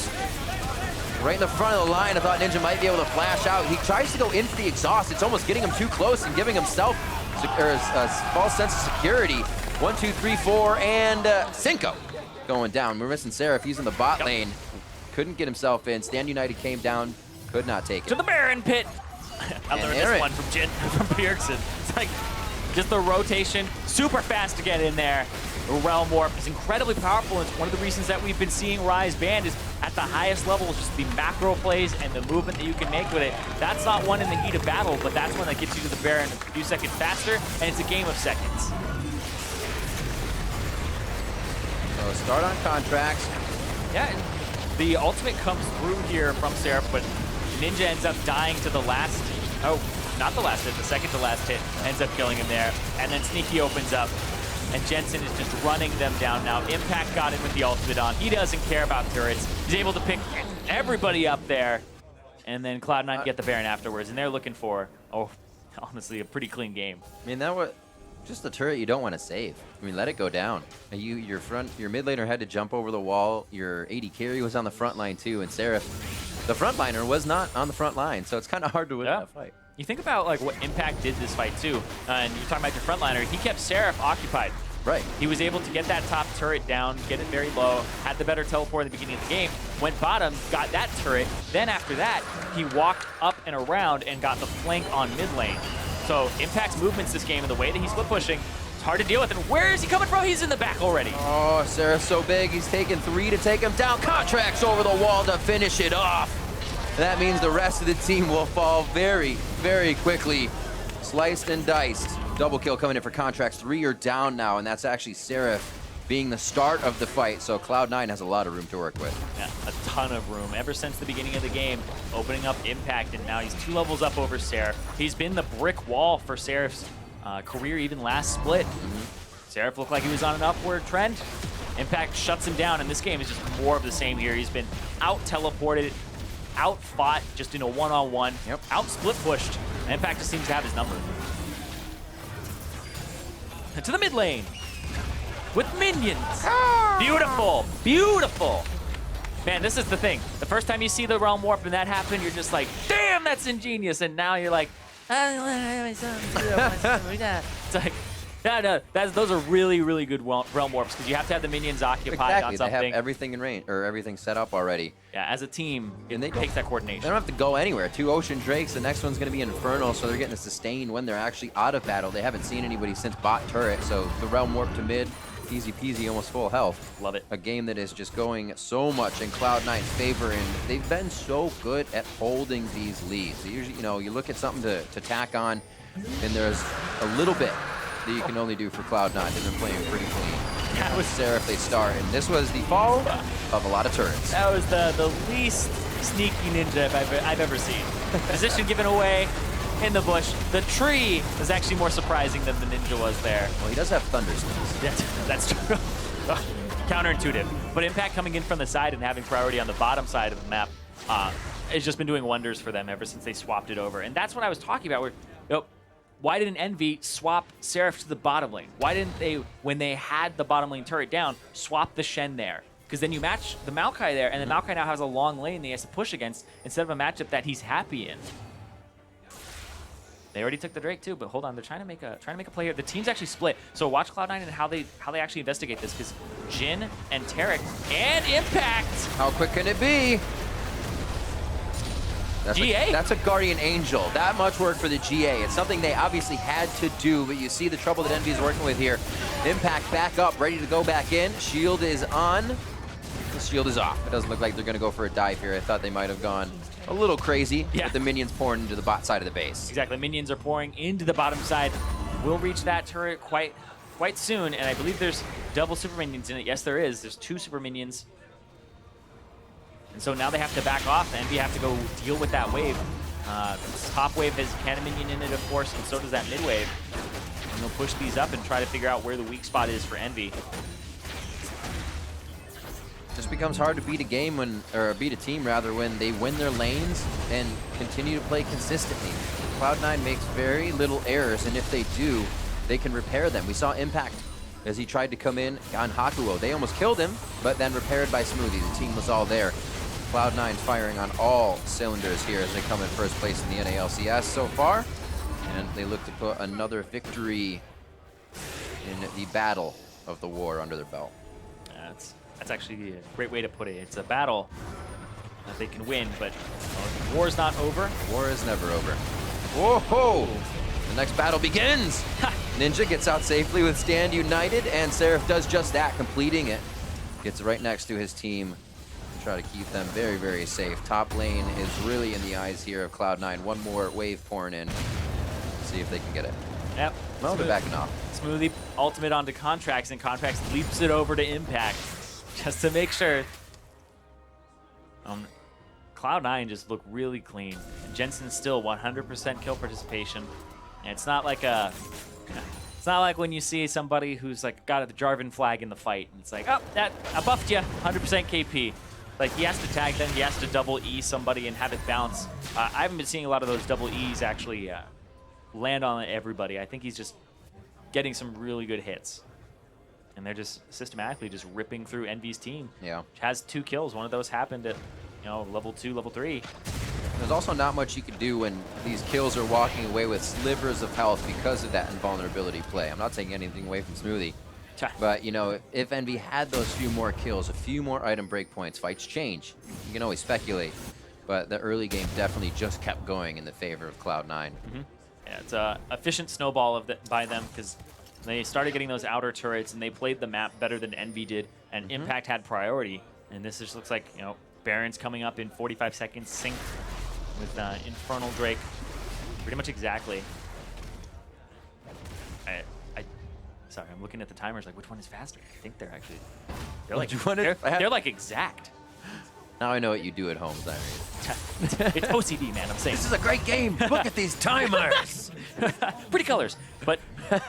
Right in the front of the line. I thought Ninja might be able to flash out. He tries to go in for the exhaust. It's almost getting him too close and giving himself a false sense of security. 1, 2, 3, 4, and Cinco going down. We're missing Seraph. He's in the bot lane. Couldn't get himself in. Stand United came down. Could not take it. To the Baron pit. I learned this one from Bjergsen. It's like just the rotation, super fast to get in there. The Realm Warp is incredibly powerful, and it's one of the reasons that we've been seeing Rise banned is at the highest level, just the macro plays and the movement that you can make with it. That's not one in the heat of battle, but that's one that gets you to the Baron a few seconds faster, and it's a game of seconds. So start on Contracts. Yeah, and the ultimate comes through here from Seraph, but Ninja ends up dying to the last, not the last hit, the second to last hit, ends up killing him there. And then Sneaky opens up, and Jensen is just running them down now. Impact got in with the ultimate on. He doesn't care about turrets. He's able to pick everybody up there, and then Cloud9 get the Baron afterwards, and they're looking for, honestly, a pretty clean game. I mean, that Just the turret you don't want to save. I mean, let it go down. And your mid laner had to jump over the wall. Your AD carry was on the front line too, and Seraph, the front liner, was not on the front line, so it's kind of hard to win that fight. You think about like what Impact did this fight too, and you're talking about your frontliner. He kept Seraph occupied. Right. He was able to get that top turret down, get it very low, had the better teleport at the beginning of the game, went bottom, got that turret. Then after that, he walked up and around and got the flank on mid lane. So Impact's movements this game and the way that he's split pushing, it's hard to deal with. And where is he coming from? He's in the back already. Oh, Seraph's so big. He's taking 3 to take him down. Contracts over the wall to finish it off. That means the rest of the team will fall very, very quickly. Sliced and diced. Double kill coming in for Contracts. 3 are down now, and that's actually Seraph being the start of the fight, so Cloud9 has a lot of room to work with. Yeah, a ton of room. Ever since the beginning of the game, opening up Impact, and now he's 2 levels up over Seraph. He's been the brick wall for Seraph's career, even last split. Seraph looked like he was on an upward trend. Impact shuts him down, and this game is just more of the same here. He's been out-teleported, out-fought just in a one-on-one, out-split-pushed. Impact just seems to have his number. To the mid lane with minions. Beautiful, beautiful. Man, this is the thing. The first time you see the Realm Warp and that happen, you're just like, damn, that's ingenious. And now you're like, it's like, no, those are really, really good Realm Warps because you have to have the minions occupied on something. They have everything in range, or everything set up already. Yeah, as a team, it they takes that coordination. They don't have to go anywhere. 2 Ocean Drakes, the next one's going to be Infernal, so they're getting a sustain when they're actually out of battle. They haven't seen anybody since bot turret, so the Realm Warp to mid, easy peasy, almost full health. Love it. A game that is just going so much in Cloud9's favor, and they've been so good at holding these leads. So usually, you look at something to tack on, and there's a little bit that you can only do for Cloud9. They've been playing pretty clean. That was Seraph they start, and this was the fall of a lot of turrets. That was the least sneaky ninja I've ever seen. Position given away in the bush. The tree is actually more surprising than the ninja was there. Well, he does have thunder skills. Yeah, that's true. Counterintuitive. But Impact coming in from the side and having priority on the bottom side of the map has just been doing wonders for them ever since they swapped it over. And that's what I was talking about. Where, why didn't Envy swap Seraph to the bottom lane? Why didn't they, when they had the bottom lane turret down, swap the Shen there? Because then you match the Maokai there, and then Maokai now has a long lane that he has to push against instead of a matchup that he's happy in. They already took the Drake too, but hold on, they're trying to make a play here. The team's actually split, so watch Cloud9 and how they actually investigate this. Because Jhin and Taric and Impact. How quick can it be? GA? That's a Guardian Angel. That much work for the GA. It's something they obviously had to do, but you see the trouble that Envy is working with here. Impact back up, ready to go back in. Shield is on. The shield is off. It doesn't look like they're going to go for a dive here. I thought they might have gone a little crazy with the minions pouring into the bot side of the base. Exactly. Minions are pouring into the bottom side. We'll reach that turret quite soon, and I believe there's double super minions in it. Yes, there is. There's 2 super minions. And so now they have to back off, and Envy have to go deal with that wave. This top wave has cannon minion in it, of course, and so does that mid wave. And they'll push these up and try to figure out where the weak spot is for Envy. Just becomes hard to beat a game or beat a team rather, when they win their lanes and continue to play consistently. Cloud9 makes very little errors, and if they do, they can repair them. We saw Impact as he tried to come in on Hakuo. They almost killed him, but then repaired by Smoothie. The team was all there. Cloud9 firing on all cylinders here as they come in first place in the NALCS so far. And they look to put another victory in the battle of the war under their belt. That's actually a great way to put it. It's a battle that they can win, but the war's not over. War is never over. Whoa! The next battle begins! Ninja gets out safely with Stand United, and Seraph does just that, completing it. Gets right next to his team. Try to keep them very, very safe. Top lane is really in the eyes here of Cloud9. One more wave pouring in. See if they can get it. Yep. Well, they're backing off. Smoothie ultimate onto Contracts, and Contracts leaps it over to Impact just to make sure. Cloud9 just look really clean. And Jensen's still 100% kill participation. And it's not like when you see somebody who's like got a Jarvan flag in the fight, and it's like, oh, I buffed you, 100% KP. Like, he has to tag them, he has to double E somebody and have it bounce. I haven't been seeing a lot of those double E's actually land on everybody. I think he's just getting some really good hits. And they're just systematically just ripping through Envy's team. Yeah. Which has 2 kills. One of those happened at, level 2, level 3. There's also not much you can do when these kills are walking away with slivers of health because of that invulnerability play. I'm not taking anything away from Smoothie. But, if Envy had those few more kills, a few more item breakpoints, fights change. You can always speculate. But the early game definitely just kept going in the favor of Cloud9. Mm-hmm. Yeah, it's an efficient snowball by them because they started getting those outer turrets and they played the map better than Envy did, and Impact had priority. And this just looks like, Baron's coming up in 45 seconds, synced with Infernal Drake. Pretty much exactly. Sorry, I'm looking at the timers like, which one is faster? I think they're actually, they're like exact. Now I know what you do at home, Larry. It's OCD, man, I'm saying. This is a great game. Look at these timers. Pretty colors. But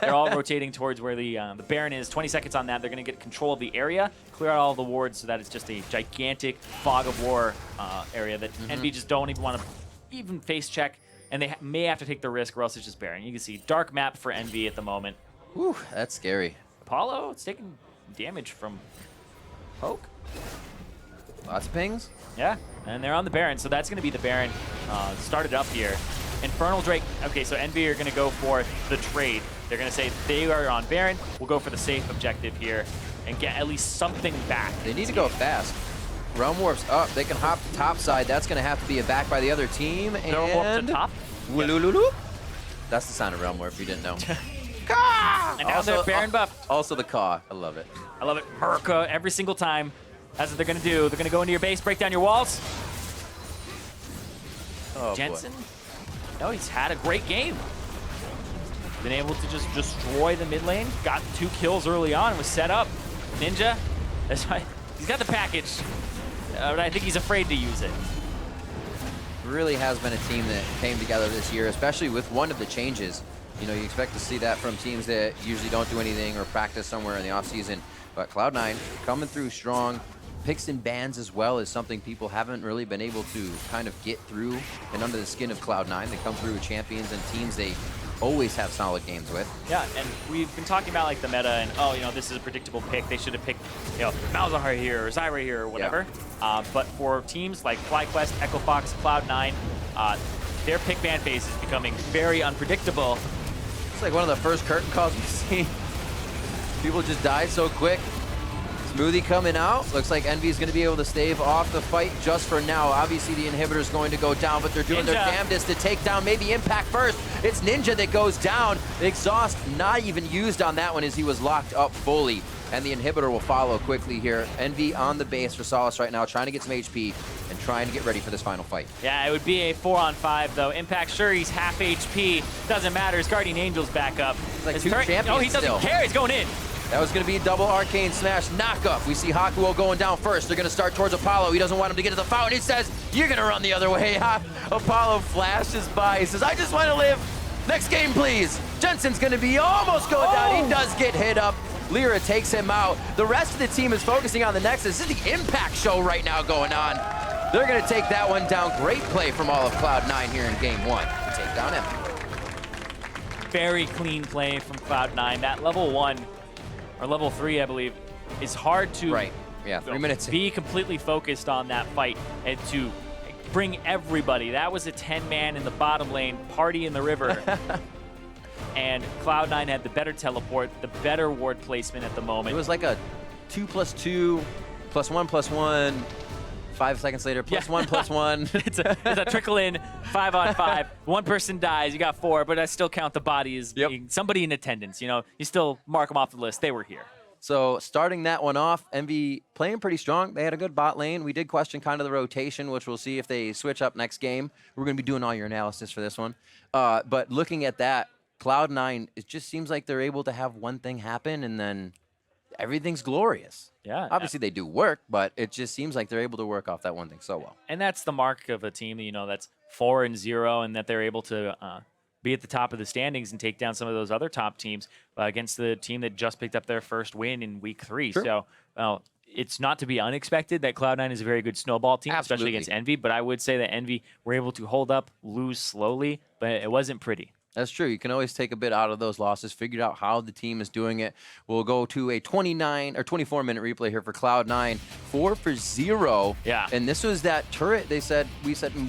they're all rotating towards where the Baron is. 20 seconds on that. They're going to get control of the area, clear out all the wards so that it's just a gigantic fog of war area that Envy just don't even want to even face check. And they may have to take the risk or else it's just Baron. You can see dark map for Envy at the moment. Whew, that's scary. Apollo, it's taking damage from Poke. Lots of pings? Yeah, and they're on the Baron, so that's going to be the Baron started up here. Infernal Drake, okay, so Envy are going to go for the trade. They're going to say they are on Baron, we'll go for the safe objective here and get at least something back. They need to go fast. Realm Warp's up, they can hop to top side. That's going to have to be a back by the other team. Realm Warp to top? Yep. That's the sound of Realm Warp, if you didn't know. And now they're Baron buffed. Also the caw, I love it. I love it. Merca every single time. That's what they're going to do. They're going to go into your base, break down your walls. Oh, Jensen, boy. No, he's had a great game. Been able to just destroy the mid lane. Got 2 kills early on and was set up. Ninja, that's why he's got the package, but I think he's afraid to use it. Really has been a team that came together this year, especially with one of the changes. You expect to see that from teams that usually don't do anything or practice somewhere in the offseason. But Cloud9 coming through strong. Picks and bans as well is something people haven't really been able to kind of get through and under the skin of Cloud9. They come through with champions and teams they always have solid games with. Yeah, and we've been talking about like the meta and, this is a predictable pick. They should have picked, Malzahar here or Zyra here or whatever. Yeah. But for teams like FlyQuest, Echo Fox, Cloud9, their pick ban phase is becoming very unpredictable. It's like one of the first curtain calls we've seen. People just died so quick. Smoothie coming out. Looks like Envy's going to be able to stave off the fight just for now. Obviously, the inhibitor's going to go down, but they're doing their damnedest to take down maybe Impact first. It's Ninja that goes down. Exhaust not even used on that one as he was locked up fully, and the inhibitor will follow quickly here. Envy on the base for Solace right now, trying to get some HP and trying to get ready for this final fight. Yeah, it would be a 4-on-5 though. Impact, sure, he's half HP. Doesn't matter. His Guardian Angel's back up. It's like two champions. Oh, he doesn't care. He's going in. That was going to be a double Arcane Smash knockup. We see Hakuo going down first. They're going to start towards Apollo. He doesn't want him to get to the fountain. He says, you're going to run the other way. Apollo flashes by. He says, I just want to live. Next game, please. Jensen's going to be almost going down. He does get hit up. Lyra takes him out. The rest of the team is focusing on the Nexus. This is the Impact show right now going on. They're going to take that one down. Great play from all of Cloud9 here in game 1 to take down Envy. Very clean play from Cloud9. That level 1. Or level 3, I believe, is hard to 3 minutes be completely focused on that fight and to bring everybody. That was a 10-man in the bottom lane, party in the river. And Cloud9 had the better teleport, the better ward placement at the moment. It was like a 2+2, +1/+1, 5 seconds later, +1/+1. It's a trickle in, 5-on-5. One person dies, you got 4, but I still count the body as being somebody in attendance. You still mark them off the list. They were here. So starting that one off, Envy playing pretty strong. They had a good bot lane. We did question kind of the rotation, which we'll see if they switch up next game. We're going to be doing all your analysis for this one. But looking at that, Cloud9, it just seems like they're able to have one thing happen and then everything's glorious. Yeah. Obviously, they do work, but it just seems like they're able to work off that one thing so well. And that's the mark of a team, that's 4-0, and that they're able to be at the top of the standings and take down some of those other top teams against the team that just picked up their first win in week 3. Sure. So it's not to be unexpected that Cloud9 is a very good snowball team, especially against Envy. But I would say that Envy were able to hold up, lose slowly, but it wasn't pretty. That's true. You can always take a bit out of those losses, figure out how the team is doing it. We'll go to a 24-minute replay here for Cloud9. 4 for 0. Yeah. And this was that turret we said,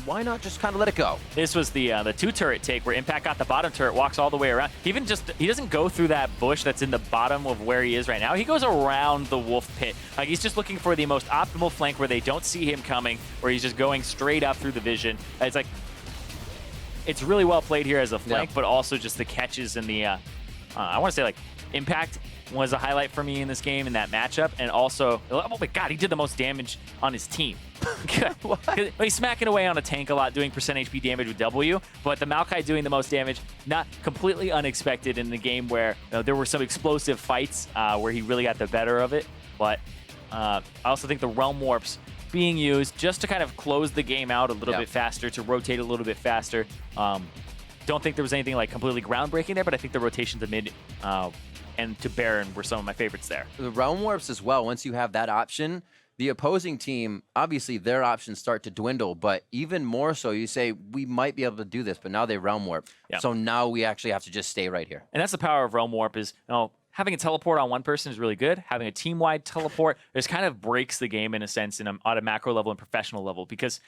why not just kind of let it go? This was the 2-turret take where Impact got the bottom turret, walks all the way around. He doesn't go through that bush that's in the bottom of where he is right now. He goes around the wolf pit. Like, he's just looking for the most optimal flank where they don't see him coming, where he's just going straight up through the vision. It's like, it's really well played here as a flank, but also just the catches and the, I want to say, like, Impact was a highlight for me in this game in that matchup. And also, oh my God, he did the most damage on his team. He's smacking away on a tank a lot, doing % HP damage with W, but the Maokai doing the most damage, not completely unexpected in the game where there were some explosive fights where he really got the better of it. But I also think the Realm Warps being used just to kind of close the game out a little bit faster, to rotate a little bit faster. Don't think there was anything like completely groundbreaking there, but I think the rotation to mid and to Baron were some of my favorites there. The Realm Warps as well, once you have that option, the opposing team, obviously their options start to dwindle, but even more so, you say, we might be able to do this, but now they Realm Warp. Yeah. So now we actually have to just stay right here. And that's the power of Realm Warp is, having a teleport on one person is really good. Having a team-wide teleport just kind of breaks the game in a sense on a macro level and professional level, because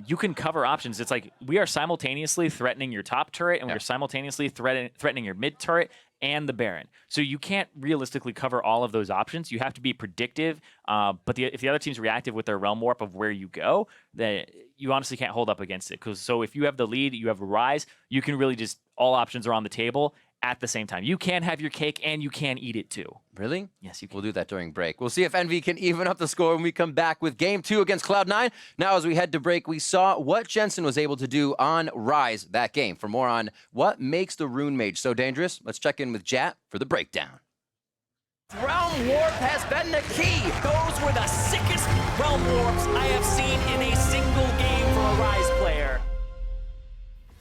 you can cover options. It's like we are simultaneously threatening your top turret, and we're simultaneously threatening your mid turret and the Baron. So you can't realistically cover all of those options. You have to be predictive, but if the other team's reactive with their Realm Warp of where you go, then you honestly can't hold up against it. So if you have the lead, you have a rise, you can really just, all options are on the table at the same time. You can have your cake and you can eat it too. Really? Yes, you can. We'll do that during break. We'll see if Envy can even up the score when we come back with Game 2 against Cloud9. Now, as we head to break, we saw what Jensen was able to do on Rise that game. For more on what makes the Rune Mage so dangerous, let's check in with Jat for the breakdown. Realm Warp has been the key. Those were the sickest Realm Warps I have seen in a single game for a Rise player.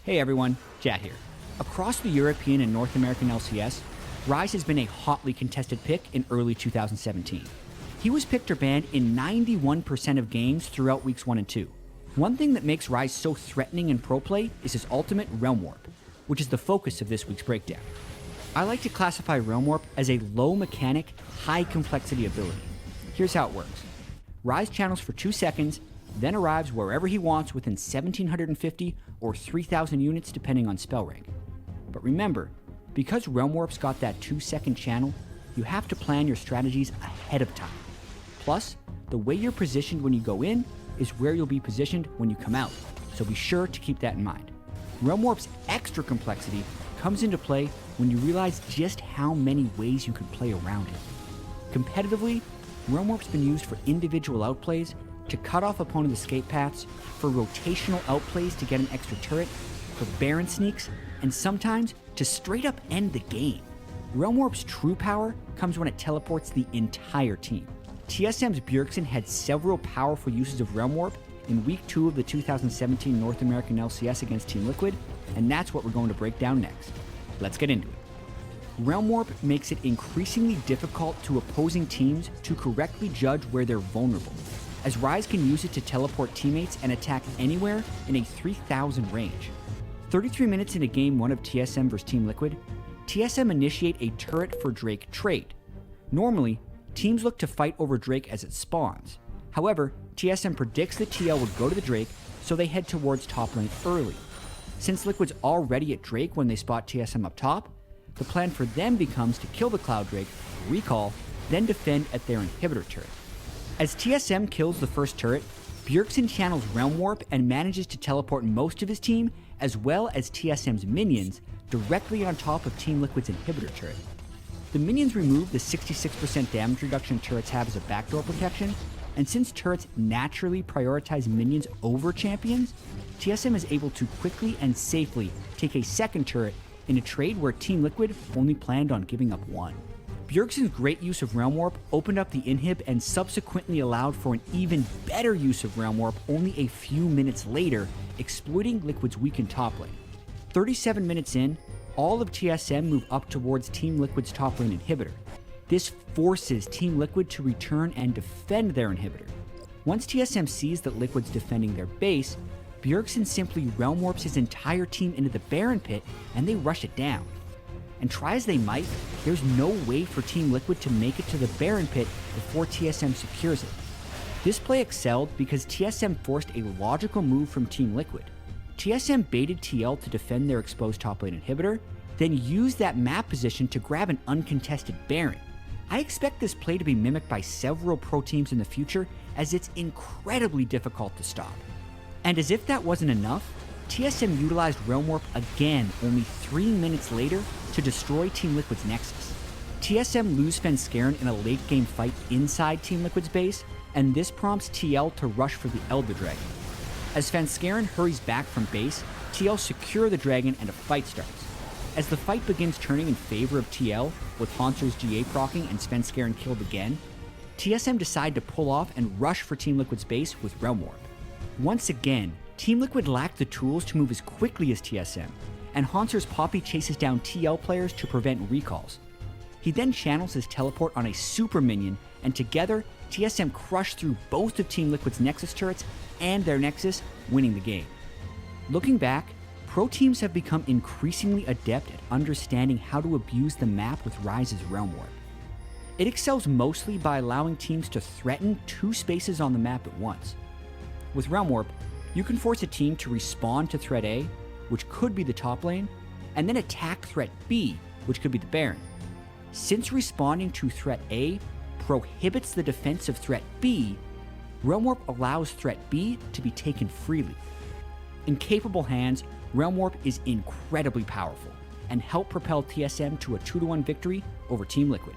Hey everyone, Jat here. Across the European and North American LCS, Rise has been a hotly contested pick in early 2017. He was picked or banned in 91% of games throughout weeks 1 and 2. One thing that makes Rise so threatening in pro play is his ultimate Realm Warp, which is the focus of this week's breakdown. I like to classify Realm Warp as a low mechanic, high complexity ability. Here's how it works. Rise channels for 2 seconds, then arrives wherever he wants within 1,750 or 3,000 units depending on spell rank. But remember, because Realm Warp's got that 2-second channel, you have to plan your strategies ahead of time. Plus, the way you're positioned when you go in is where you'll be positioned when you come out, so be sure to keep that in mind. Realm Warp's extra complexity comes into play when you realize just how many ways you can play around it. Competitively, Realm Warp's been used for individual outplays, to cut off opponent escape paths, for rotational outplays to get an extra turret, for Baron sneaks, and sometimes to straight up end the game. Realm Warp's true power comes when it teleports the entire team. TSM's Bjergsen had several powerful uses of Realm Warp in Week 2 of the 2017 North American LCS against Team Liquid, and that's what we're going to break down next. Let's get into it. Realm Warp makes it increasingly difficult to opposing teams to correctly judge where they're vulnerable, as Rise can use it to teleport teammates and attack anywhere in a 3,000 range. 33 minutes into Game 1 of TSM vs Team Liquid, TSM initiate a turret for Drake trade. Normally, teams look to fight over Drake as it spawns. However, TSM predicts that TL would go to the Drake, so they head towards top lane early. Since Liquid's already at Drake when they spot TSM up top, the plan for them becomes to kill the Cloud Drake, recall, then defend at their inhibitor turret. As TSM kills the first turret, Bjergsen channels Realm Warp and manages to teleport most of his team, as well as TSM's minions, directly on top of Team Liquid's inhibitor turret. The minions remove the 66% damage reduction turrets have as a backdoor protection, and since turrets naturally prioritize minions over champions, TSM is able to quickly and safely take a second turret in a trade where Team Liquid only planned on giving up one. Bjergsen's great use of Realm Warp opened up the inhib and subsequently allowed for an even better use of Realm Warp only a few minutes later, exploiting Liquid's weakened top lane. 37 minutes in, all of TSM move up towards Team Liquid's top lane inhibitor. This forces Team Liquid to return and defend their inhibitor. Once TSM sees that Liquid's defending their base, Bjergsen simply Realm Warps his entire team into the Baron pit and they rush it down. And try as they might, there's no way for Team Liquid to make it to the Baron pit before TSM secures it. This play excelled because TSM forced a logical move from Team Liquid. TSM baited TL to defend their exposed top lane inhibitor, then used that map position to grab an uncontested Baron. I expect this play to be mimicked by several pro teams in the future as it's incredibly difficult to stop. And as if that wasn't enough, TSM utilized Realm Warp again only 3 minutes later to destroy Team Liquid's Nexus. TSM lose Svenskeren in a late game fight inside Team Liquid's base, and this prompts TL to rush for the Elder Dragon. As Svenskeren hurries back from base, TL secure the dragon and a fight starts. As the fight begins turning in favor of TL, with Haunter's GA proccing and Svenskeren killed again, TSM decide to pull off and rush for Team Liquid's base with Realm Warp. Once again, Team Liquid lacked the tools to move as quickly as TSM, and Haunter's Poppy chases down TL players to prevent recalls. He then channels his teleport on a super minion, and together, TSM crushed through both of Team Liquid's Nexus turrets and their Nexus, winning the game. Looking back, pro teams have become increasingly adept at understanding how to abuse the map with Ryze's Realm Warp. It excels mostly by allowing teams to threaten 2 spaces on the map at once. With Realm Warp, you can force a team to respawn to threat A, which could be the top lane, and then attack threat B, which could be the Baron. Since responding to threat A prohibits the defense of threat B, Realm Warp allows threat B to be taken freely. In capable hands, Realm Warp is incredibly powerful and helped propel TSM to a 2-1 victory over Team Liquid.